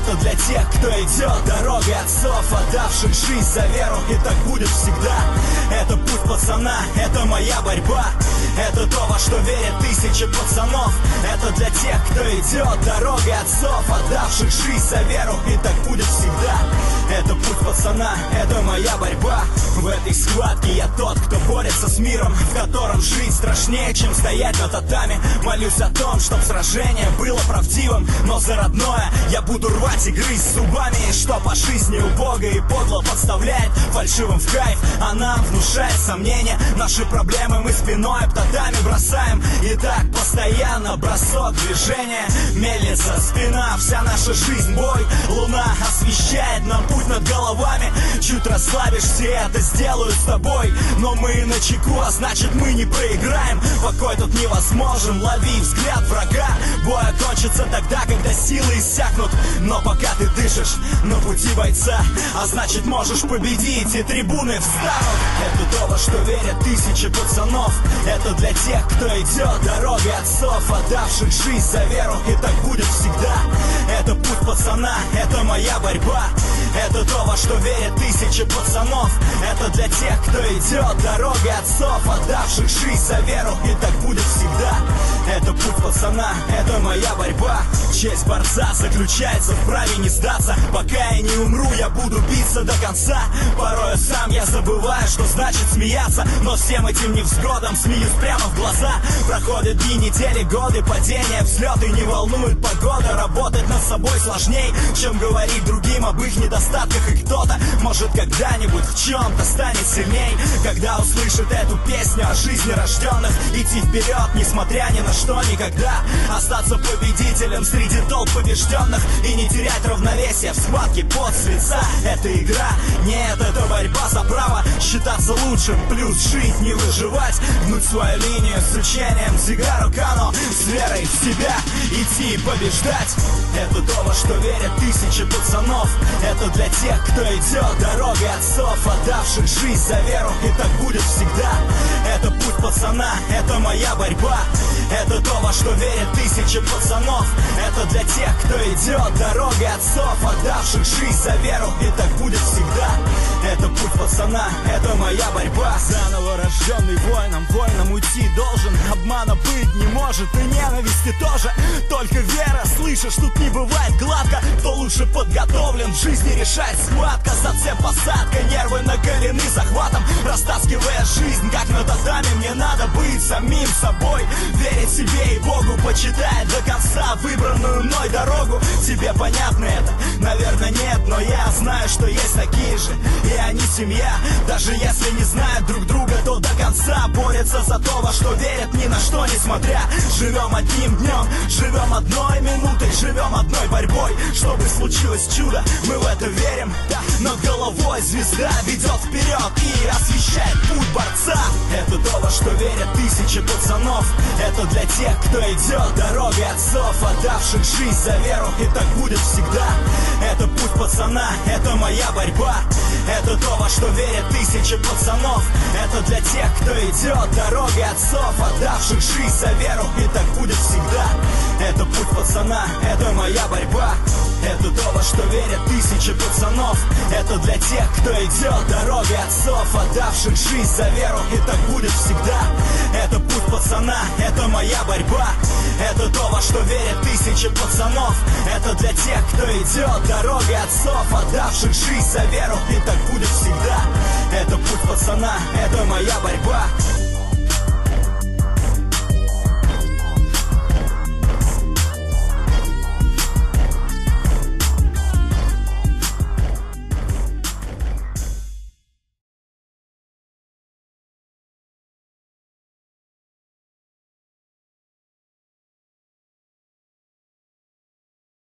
Это для тех, кто идет дорогой отцов, отдавших жизнь за веру, и так будет всегда. Это путь пацана, это моя борьба. Это то, во что верят тысячи пацанов. Это для тех, кто идет дорогой отцов, отдавших жизнь за веру, и так будет всегда. Это путь пацана, это моя борьба. В этой схватке я тот, кто борется с миром, в котором жить страшнее, чем стоять на татами. Молюсь о том, чтоб сражение было правдивым, но за родное я буду рвать и грызть зубами. И что по жизни убого и подло подставляет фальшивым в кайф, а нам внушает сомнения. Наши проблемы мы спиной об татами бросаем. И так постоянно бросок движения. Мельница, спина, вся наша жизнь бой. Луна освещает нам путь над головами. Чуть расслабишься, это сделаю с тобой. Но мы на чеку, а значит мы не проиграем. Покой тут невозможен, лови взгляд врага. Бой окончится тогда, когда силы иссякнут. Но пока ты дышишь на пути бойца, а значит можешь победить, и трибуны встанут. Это то, во что верят тысячи пацанов. Это для тех, кто идет дорогой отцов, отдавших жизнь за веру, и так будет всегда. Это путь пацана, это моя борьба. Это то, во что верят тысячи пацанов. Это для тех, кто идет дорогой отцов, отдавших жизнь за веру, и так будет всегда. Это путь пацана, это моя борьба. Честь борца заключается в праве не сдаться. Пока я не умру, я буду биться до конца. Порой сам я забываю, что значит смеяться, но всем этим невзгодам смеюсь прямо в глаза. Проходят дни, недели, годы, падения, взлеты. Не волнует погода, работать над собой сложней, чем говорить другим об их недостатках. И кто-то, может, когда-нибудь в чем-то станет сильней, когда услышит эту песню о жизни рожденных. Идти вперед, несмотря ни на что, никогда. Остаться победителем среди толп побежденных и не терять равновесие в схватке пот с лица. Это игра, нет, это борьба за право считаться лучшим, плюс жить, не выживать, гнуть свою линию с учением Дзигару Кано, с верой в себя идти и побеждать. Это то, во что верят тысячи пацанов. Это для тех, кто идет дорогой отцов, отдавших жизнь за веру, и так будет всегда. Это путь пацана, это моя борьба. Это то, во что верят тысячи пацанов. Это для тех, кто идет дорогой отцов, отдавших жизнь за веру, и так будет всегда. Это путь пацана, это моя борьба. Заново рожденный воином, воином уйти должен. Обмана быть не может, и ненависти тоже. Только вера, слышишь, тут не бывает гладко. Кто лучше подготовлен в жизни решать схватка. Зацеп, посадка, нервы накалены захватом. Растаскивая жизнь, как на татами, мне надо быть самим собой. Верить себе и Богу, почитая до конца выбранную мной дорогу. Тебе понятно это? Наверное, нет, но я знаю, что есть такие же. И они семья, даже если не знают друг друга, то до конца борются за то, во что верят, ни на что не смотря. Живем одним днем, живем одной минутой, живем одной борьбой. Чтобы случилось чудо, мы в это верим. Над головой звезда ведет вперед и освещает путь борца. Это то, во что верят тысячи пацанов. Это для тех, кто идет дорогой отцов, отдавших жизнь за веру, и так будет всегда. Это путь пацана, это моя борьба. Это то, во что верят тысячи пацанов. Это для тех, кто идет дорогой отцов, отдавших жизнь за веру, и так будет всегда. Это путь пацана, это моя борьба. Это то, во что верят тысячи пацанов. Это для тех, кто идет дорогой отцов, отдавших жизнь за веру, и так будет всегда. Это путь пацана, это моя борьба. Это то, во что верят тысячи пацанов. Это для тех, кто идет дорогой отцов, отдавших жизнь за веру, и так будет всегда. Это путь пацана, это моя борьба.